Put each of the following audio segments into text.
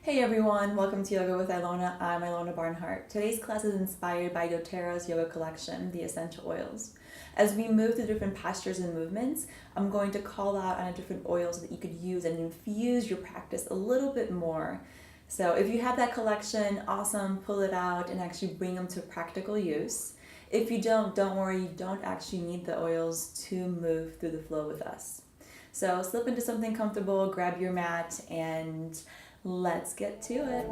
Hey everyone, welcome to Yoga with Ilona. I'm Ilona Barnhart. Today's class is inspired by doTERRA's yoga collection, the essential oils. As we move through different postures and movements, I'm going to call out on different oils that you could use and infuse your practice a little bit more. So if you have that collection, awesome, pull it out and actually bring them to practical use. If you don't worry, you don't actually need the oils to move through the flow with us. So slip into something comfortable, grab your mat, and let's get to it.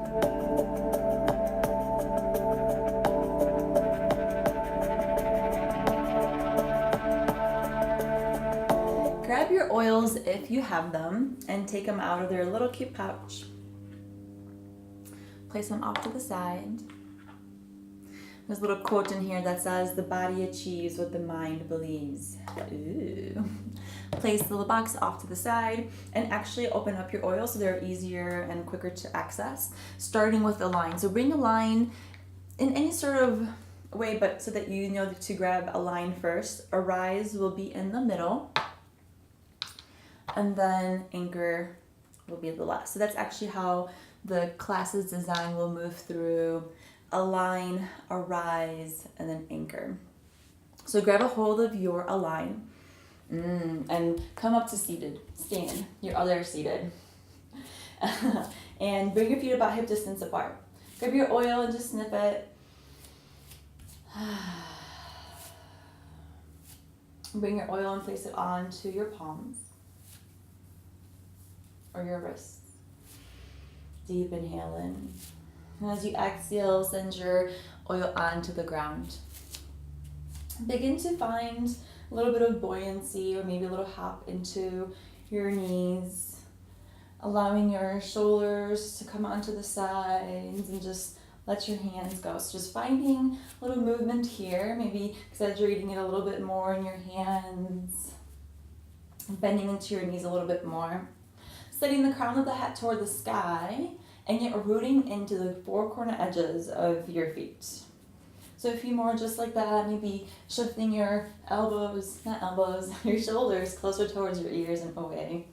Grab your oils if you have them and take them out of their little cute pouch. Place them off to the side. There's a little quote in here that says, "The body achieves what the mind believes." Ooh. Place the little box off to the side and actually open up your oils so they're easier and quicker to access, starting with a line. So bring a line in any sort of way, but so that you know to grab a line first. A rise will be in the middle, and then anchor will be the last. So that's actually how the class's design will move through: a line, a rise, and then anchor. So grab a hold of your align. And come up to seated, stand, your other seated. And bring your feet about hip distance apart. Grab your oil and just snip it. Bring your oil and place it onto your palms or your wrists. Deep inhale in. And as you exhale, send your oil onto the ground. Begin to find a little bit of buoyancy or maybe a little hop into your knees, allowing your shoulders to come onto the sides and just let your hands go. So just finding a little movement here, maybe exaggerating it a little bit more in your hands, bending into your knees a little bit more, setting the crown of the head toward the sky, and yet rooting into the four corner edges of your feet. So a few more just like that, maybe shifting your your shoulders closer towards your ears and away.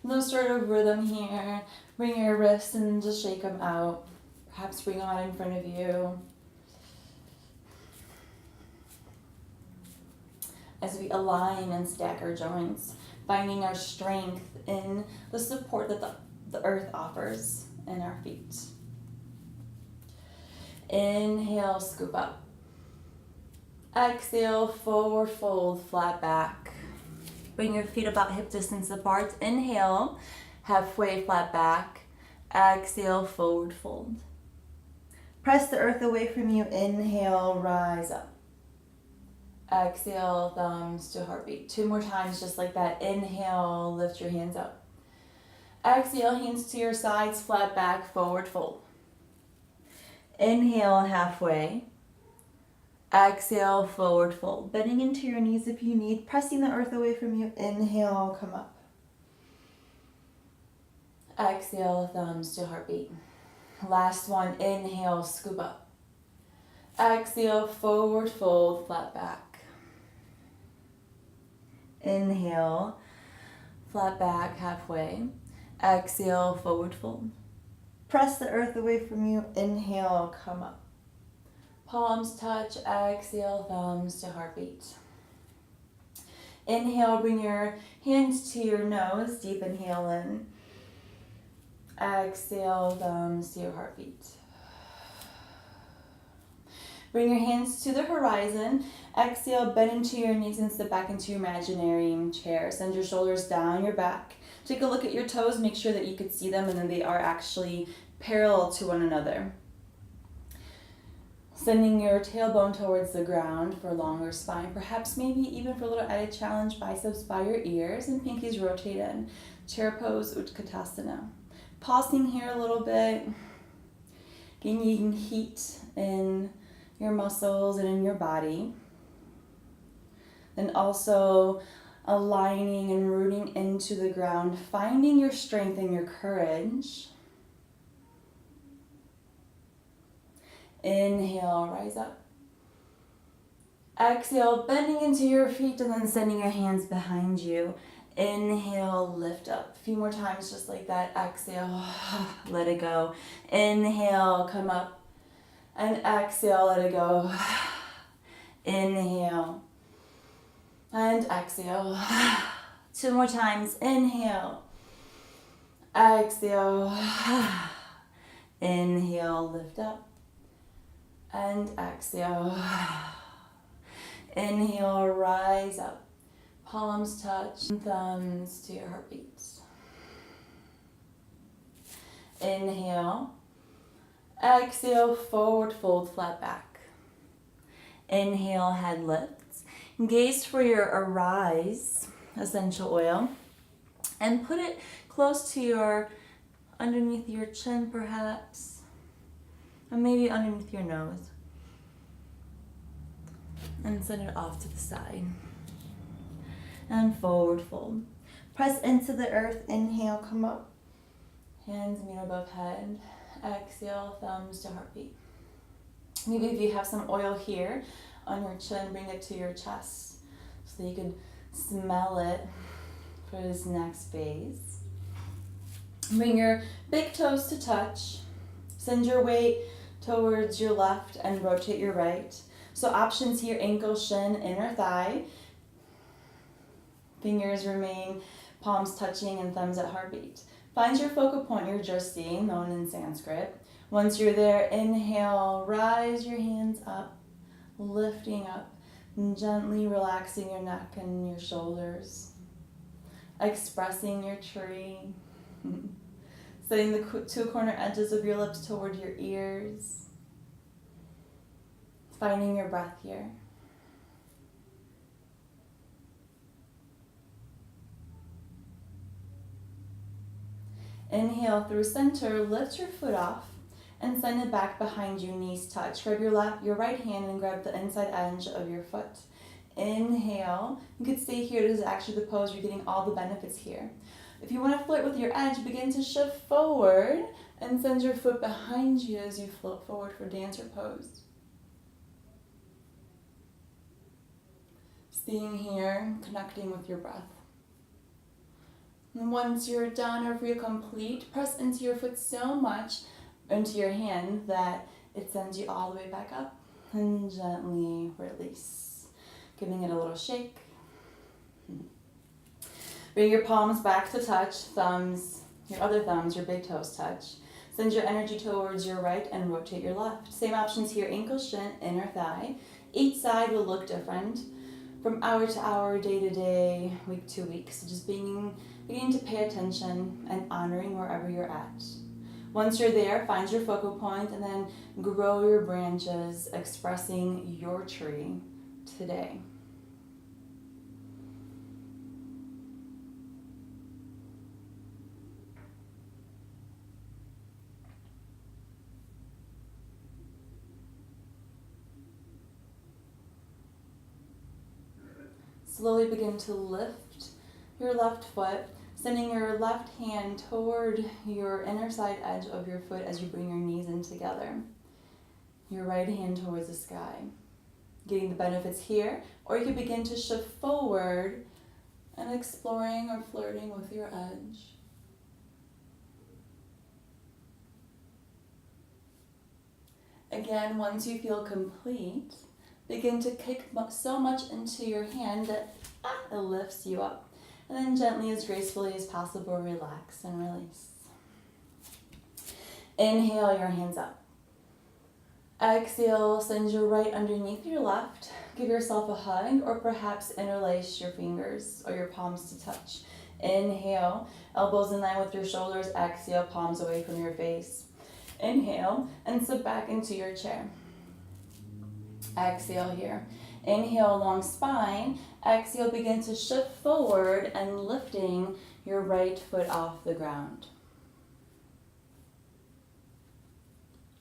No sort of rhythm here. Bring your wrists and just shake them out. Perhaps bring them out in front of you. As we align and stack our joints, finding our strength in the support that the earth offers in our feet. Inhale, scoop up. Exhale, forward fold, flat back. Bring your feet about hip distance apart. Inhale, halfway flat back. Exhale, forward fold. Press the earth away from you. Inhale, rise up. Exhale, thumbs to heartbeat. 2 more times just like that. Inhale, lift your hands up. Exhale, hands to your sides, flat back, forward fold. Inhale, halfway. Exhale, forward fold. Bending into your knees if you need, pressing the earth away from you. Inhale, come up. Exhale, thumbs to heartbeat. Last one, inhale, scoop up. Exhale, forward fold, flat back. Inhale, flat back, halfway. Exhale, forward fold. Press the earth away from you. Inhale, come up. Palms touch. Exhale, thumbs to heartbeat. Inhale, bring your hands to your nose. Deep inhale in. Exhale, thumbs to your heartbeat. Bring your hands to the horizon. Exhale, bend into your knees and sit back into your imaginary chair. Send your shoulders down your back. Take a look at your toes. Make sure that you could see them and then they are actually parallel to one another. Sending your tailbone towards the ground for a longer spine. Perhaps maybe even for a little added challenge, biceps by your ears and pinkies rotate in. Chair pose, Utkatasana. Pausing here a little bit. Gaining heat in your muscles and in your body. Then also aligning and rooting into the ground, finding your strength and your courage. Inhale, rise up. Exhale, bending into your feet and then sending your hands behind you. Inhale, lift up. A few more times just like that. Exhale, let it go. Inhale, come up. And exhale, let it go. Inhale. And exhale. 2 more times. Inhale. Exhale. Inhale, lift up. And exhale. Inhale, rise up. Palms touch, thumbs to your heartbeats. Inhale. Exhale, forward fold, flat back. Inhale, head lifts. Gaze for your Arise essential oil and put it close to your, underneath your chin perhaps, or maybe underneath your nose. And send it off to the side. And forward fold. Press into the earth, inhale, come up. Hands meet above head. Exhale, thumbs to heartbeat. Maybe if you have some oil here on your chin, bring it to your chest so that you can smell it for this next phase. Bring your big toes to touch. Send your weight towards your left and rotate your right. So options here, ankle, shin, inner thigh. Fingers remain, palms touching and thumbs at heartbeat. Find your focal point, your drishti, known in Sanskrit. Once you're there, inhale, rise your hands up, lifting up, and gently relaxing your neck and your shoulders. Expressing your tree. Setting the 2 corner edges of your lips toward your ears. Finding your breath here. Inhale through center, lift your foot off and send it back behind you, knees touch. Grab your right hand and grab the inside edge of your foot. Inhale, you could stay here. This is actually the pose. You're getting all the benefits here. If you want to flirt with your edge, begin to shift forward and send your foot behind you as you float forward for dancer pose. Staying here, connecting with your breath. And once you're done or if you're complete, press into your foot so much, into your hand, that it sends you all the way back up and gently release. Giving it a little shake. Bring your palms back to touch, thumbs, your other thumbs, your big toes touch. Send your energy towards your right and rotate your left. Same options here, ankle, shin, inner thigh. Each side will look different from hour to hour, day to day, week to week. So just beginning to pay attention and honoring wherever you're at. Once you're there, find your focal point and then grow your branches, expressing your tree today. Slowly begin to lift your left foot, sending your left hand toward your inner side edge of your foot as you bring your knees in together. Your right hand towards the sky. Getting the benefits here, or you can begin to shift forward and exploring or flirting with your edge. Again, once you feel complete, begin to kick so much into your hand that it lifts you up. And then gently, as gracefully as possible, relax and release. Inhale your hands up. Exhale, send your right underneath your left. Give yourself a hug or perhaps interlace your fingers or your palms to touch. Inhale, elbows in line with your shoulders. Exhale, palms away from your face. Inhale and sit back into your chair. Exhale here. Inhale, long spine. Exhale, begin to shift forward and lifting your right foot off the ground.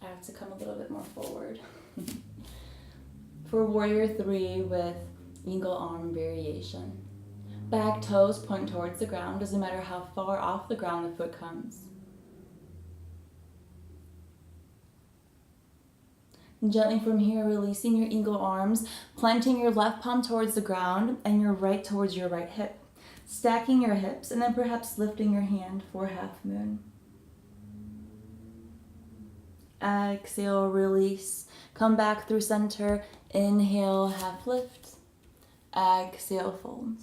I have to come a little bit more forward. For warrior 3 with eagle arm variation. Back toes point towards the ground. Doesn't matter how far off the ground the foot comes. Gently from here, releasing your eagle arms, planting your left palm towards the ground and your right towards your right hip. stacking your hips, and then perhaps lifting your hand for half moon. Exhale, release. Come back through center. Inhale, half lift. Exhale, fold.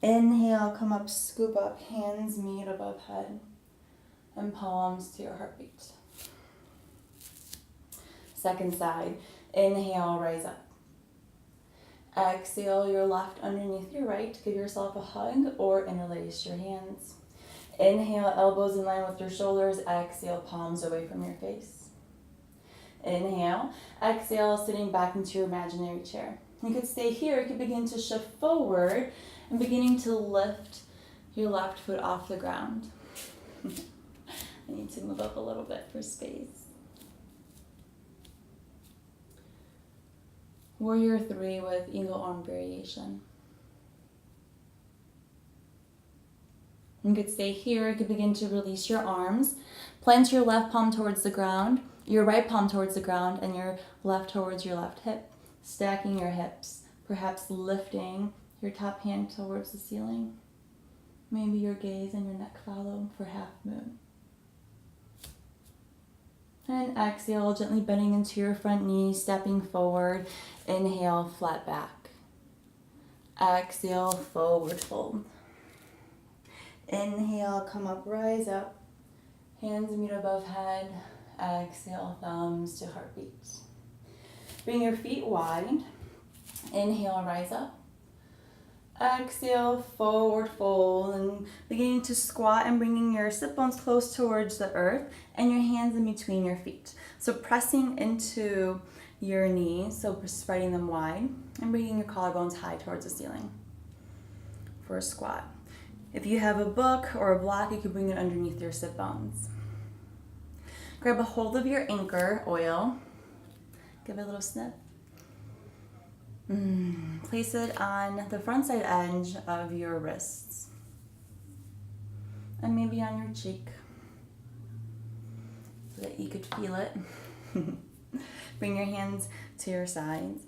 Inhale, come up, scoop up, hands meet above head, and palms to your heartbeat. Second side. Inhale, rise up. Exhale, your left underneath your right. Give yourself a hug or interlace your hands. Inhale, elbows in line with your shoulders. Exhale, palms away from your face. Inhale. Exhale, sitting back into your imaginary chair. You could stay here. You could begin to shift forward and beginning to lift your left foot off the ground. I need to move up a little bit for space. Warrior 3 with eagle arm variation. You could stay here. You could begin to release your arms. Plant your left palm towards the ground, your right palm towards the ground, and your left towards your left hip. Stacking your hips, perhaps lifting your top hand towards the ceiling. Maybe your gaze and your neck follow for half moon. And exhale, gently bending into your front knee, stepping forward. Inhale, flat back. Exhale, forward fold. Inhale, come up, rise up. Hands meet above head. Exhale, thumbs to heartbeat. Bring your feet wide. Inhale, rise up. Exhale, forward fold, and beginning to squat and bringing your sit bones close towards the earth and your hands in between your feet. So pressing into your knees, so spreading them wide and bringing your collarbones high towards the ceiling for a squat. If you have a book or a block, you can bring it underneath your sit bones. Grab a hold of your anchor oil. Give it a little snip. Place it on the front side edge of your wrists and maybe on your cheek so that you could feel it. Bring your hands to your sides.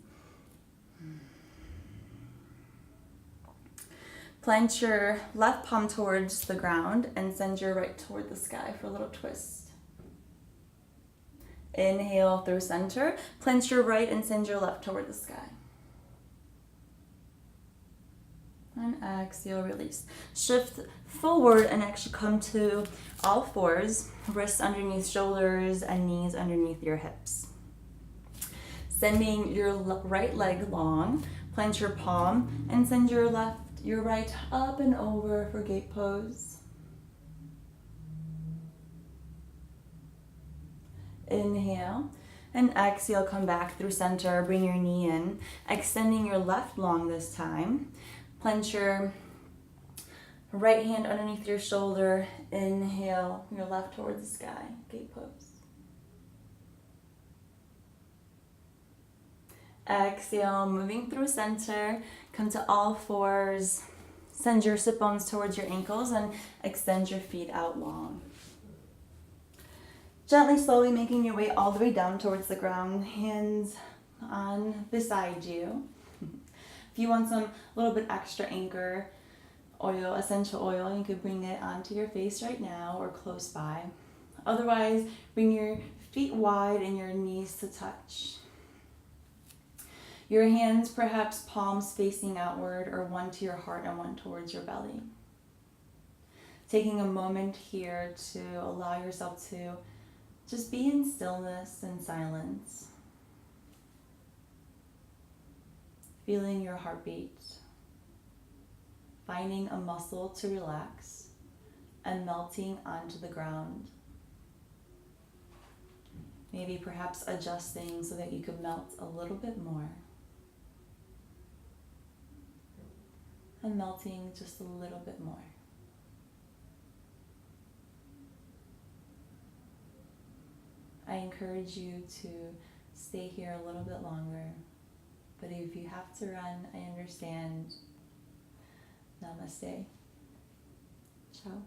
Plant your left palm towards the ground and send your right toward the sky for a little twist. Inhale through center. Plant your right and send your left toward the sky. And exhale, release. Shift forward and actually come to all fours, wrists underneath shoulders and knees underneath your hips. Sending your right leg long, plant your palm and send your right up and over for gate pose. Inhale and exhale, come back through center, bring your knee in, extending your left long this time. Plant your right hand underneath your shoulder. Inhale, your left towards the sky, gate pose. Exhale, moving through center, come to all fours. Send your sit bones towards your ankles and extend your feet out long. Gently, slowly making your way all the way down towards the ground, hands on beside you. If you want some little bit extra anchor oil, essential oil, you could bring it onto your face right now or close by. Otherwise, bring your feet wide and your knees to touch. Your hands, perhaps palms facing outward, or one to your heart and one towards your belly. Taking a moment here to allow yourself to just be in stillness and silence. Feeling your heartbeat, finding a muscle to relax, and melting onto the ground. Maybe perhaps adjusting so that you could melt a little bit more. And melting just a little bit more. I encourage you to stay here a little bit longer. But if you have to run, I understand. Namaste. Ciao.